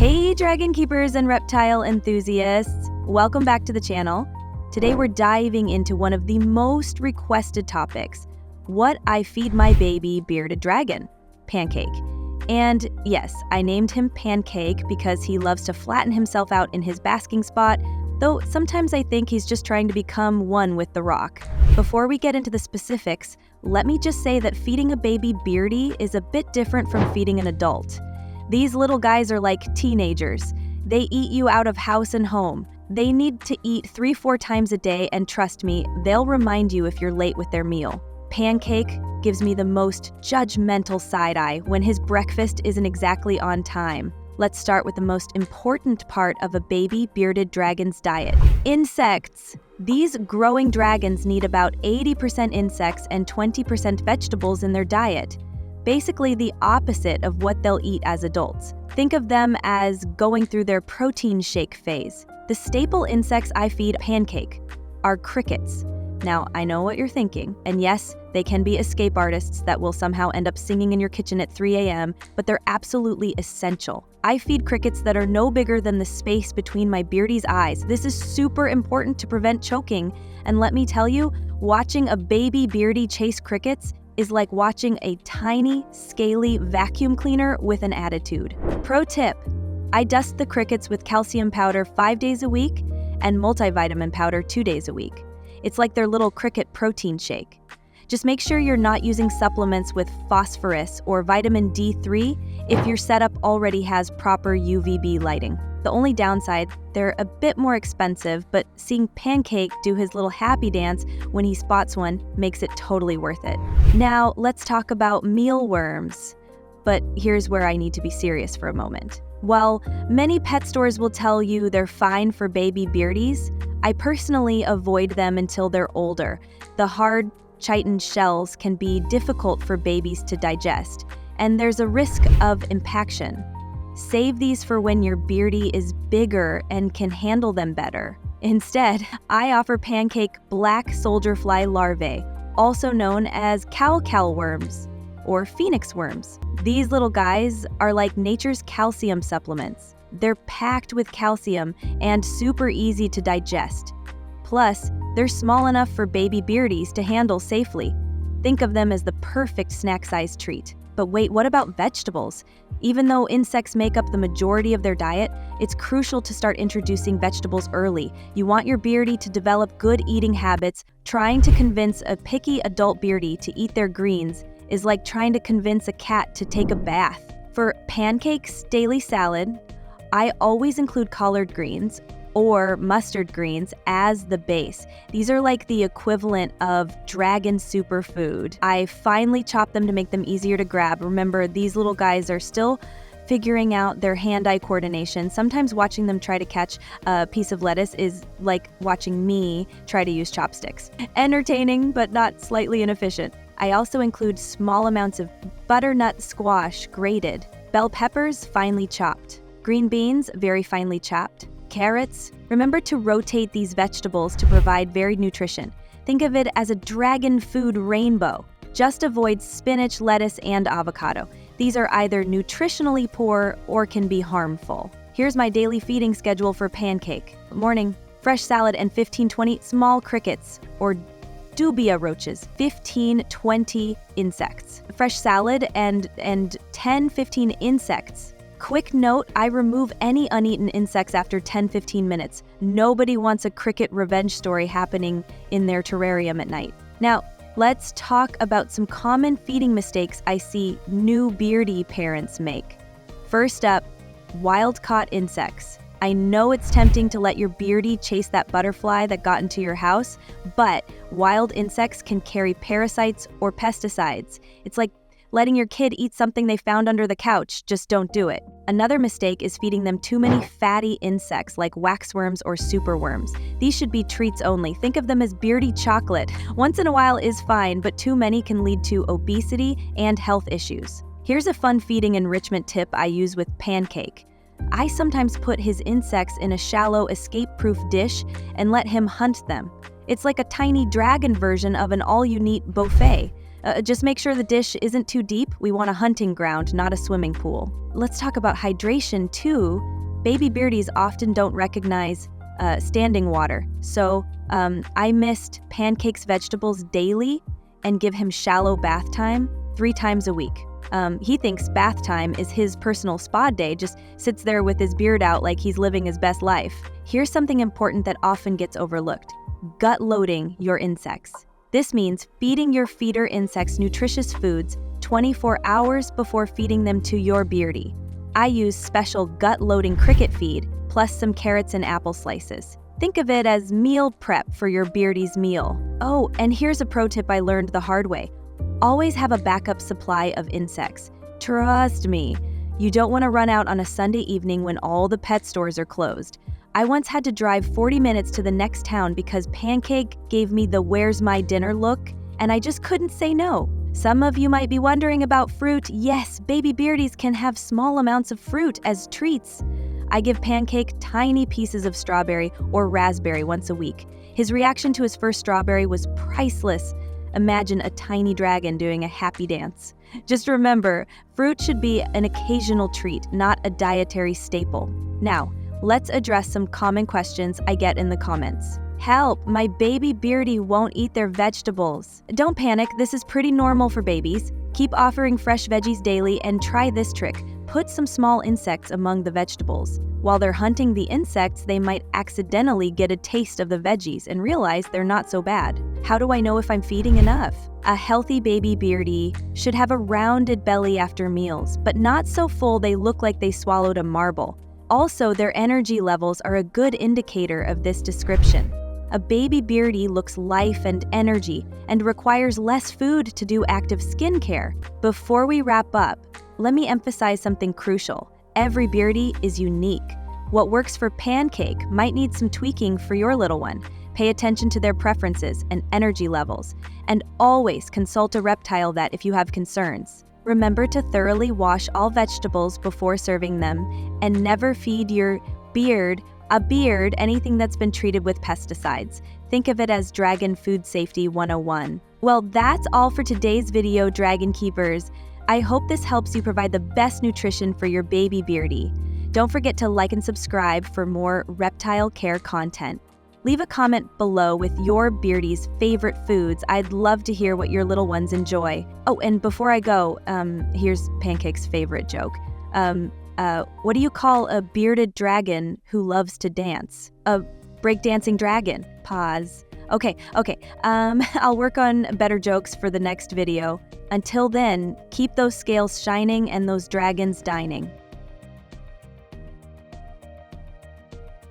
Hey dragon keepers and reptile enthusiasts, welcome back to the channel. Today we're diving into one of the most requested topics, what I feed my baby bearded dragon, Pancake. And yes, I named him Pancake because he loves to flatten himself out in his basking spot, though sometimes I think he's just trying to become one with the rock. Before we get into the specifics, let me just say that feeding a baby beardy is a bit different from feeding an adult. These little guys are like teenagers. They eat you out of house and home. They need to eat 3-4 times a day, and trust me, they'll remind you if you're late with their meal. Pancake gives me the most judgmental side eye when his breakfast isn't exactly on time. Let's start with the most important part of a baby bearded dragon's diet: insects. These growing dragons need about 80% insects and 20% vegetables in their diet. Basically the opposite of what they'll eat as adults. Think of them as going through their protein shake phase. The staple insects I feed Pancake are crickets. Now, I know what you're thinking, and yes, they can be escape artists that will somehow end up singing in your kitchen at 3 a.m., but they're absolutely essential. I feed crickets that are no bigger than the space between my beardy's eyes. This is super important to prevent choking, and let me tell you, watching a baby beardy chase crickets is like watching a tiny, scaly vacuum cleaner with an attitude. Pro tip: I dust the crickets with calcium powder 5 days a week and multivitamin powder 2 days a week. It's like their little cricket protein shake. Just make sure you're not using supplements with phosphorus or vitamin D3 if your setup already has proper UVB lighting. The only downside, they're a bit more expensive, but seeing Pancake do his little happy dance when he spots one makes it totally worth it. Now, let's talk about mealworms. But here's where I need to be serious for a moment. While many pet stores will tell you they're fine for baby beardies, I personally avoid them until they're older. The hard, chitin shells can be difficult for babies to digest, and there's a risk of impaction. Save these for when your beardy is bigger and can handle them better. Instead, I offer Pancake black soldier fly larvae, also known as cow worms or phoenix worms. These little guys are like nature's calcium supplements. They're packed with calcium and super easy to digest. Plus, they're small enough for baby beardies to handle safely. Think of them as the perfect snack-sized treat. But wait, what about vegetables? Even though insects make up the majority of their diet, it's crucial to start introducing vegetables early. You want your beardy to develop good eating habits. Trying to convince a picky adult beardy to eat their greens is like trying to convince a cat to take a bath. For Pancake's daily salad, I always include collard greens or mustard greens as the base. These are like the equivalent of dragon superfood. I finely chop them to make them easier to grab. Remember, these little guys are still figuring out their hand-eye coordination. Sometimes watching them try to catch a piece of lettuce is like watching me try to use chopsticks. Entertaining, but not slightly inefficient. I also include small amounts of butternut squash grated, bell peppers finely chopped, green beans very finely chopped, carrots. Remember to rotate these vegetables to provide varied nutrition. Think of it as a dragon food rainbow. Just avoid spinach, lettuce, and avocado. These are either nutritionally poor or can be harmful. Here's my daily feeding schedule for Pancake. Morning, fresh salad and 15-20 small crickets or dubia roaches, 15-20 insects. Fresh salad and 10-15 insects. Quick note, I remove any uneaten insects after 10-15 minutes. Nobody wants a cricket revenge story happening in their terrarium at night. Now, let's talk about some common feeding mistakes I see new beardy parents make. First up, wild-caught insects. I know it's tempting to let your beardy chase that butterfly that got into your house, but wild insects can carry parasites or pesticides. It's like letting your kid eat something they found under the couch. Just don't do it. Another mistake is feeding them too many fatty insects like waxworms or superworms. These should be treats only. Think of them as beardy chocolate. Once in a while is fine, but too many can lead to obesity and health issues. Here's a fun feeding enrichment tip I use with Pancake. I sometimes put his insects in a shallow, escape-proof dish and let him hunt them. It's like a tiny dragon version of an all-you-need buffet. Just make sure the dish isn't too deep. We want a hunting ground, not a swimming pool. Let's talk about hydration too. baby beardies often don't recognize standing water. So I mist Pancake's vegetables daily and give him shallow bath time 3 times a week. He thinks bath time is his personal spa day, just sits there with his beard out like he's living his best life. Here's something important that often gets overlooked: gut loading your insects. This means feeding your feeder insects nutritious foods 24 hours before feeding them to your beardie. I use special gut-loading cricket feed, plus some carrots and apple slices. Think of it as meal prep for your beardie's meal. Oh, and here's a pro tip I learned the hard way. Always have a backup supply of insects. Trust me, you don't want to run out on a Sunday evening when all the pet stores are closed. I once had to drive 40 minutes to the next town because Pancake gave me the "where's my dinner" look, and I just couldn't say no. Some of you might be wondering about fruit. Yes, baby beardies can have small amounts of fruit as treats. I give Pancake tiny pieces of strawberry or raspberry once a week. His reaction to his first strawberry was priceless. Imagine a tiny dragon doing a happy dance. Just remember, fruit should be an occasional treat, not a dietary staple. Now, let's address some common questions I get in the comments. Help, my baby beardie won't eat their vegetables. Don't panic, this is pretty normal for babies. Keep offering fresh veggies daily and try this trick. Put some small insects among the vegetables. While they're hunting the insects, they might accidentally get a taste of the veggies and realize they're not so bad. How do I know if I'm feeding enough? A healthy baby beardie should have a rounded belly after meals, but not so full they look like they swallowed a marble. Also, their energy levels are a good indicator of this description. A baby beardie looks life and energy and requires less food to do active skincare. Before we wrap up, let me emphasize something crucial. Every beardie is unique. What works for Pancake might need some tweaking for your little one. Pay attention to their preferences and energy levels, and always consult a reptile vet if you have concerns. Remember to thoroughly wash all vegetables before serving them, and never feed your beard anything that's been treated with pesticides. Think of it as Dragon Food Safety 101. Well, that's all for today's video, Dragon Keepers. I hope this helps you provide the best nutrition for your baby beardie. Don't forget to like and subscribe for more reptile care content. Leave a comment below with your beardie's favorite foods. I'd love to hear what your little ones enjoy. Oh, and before I go, here's Pancake's favorite joke. What do you call a bearded dragon who loves to dance? A breakdancing dragon. Pause. Okay. I'll work on better jokes for the next video. Until then, keep those scales shining and those dragons dining.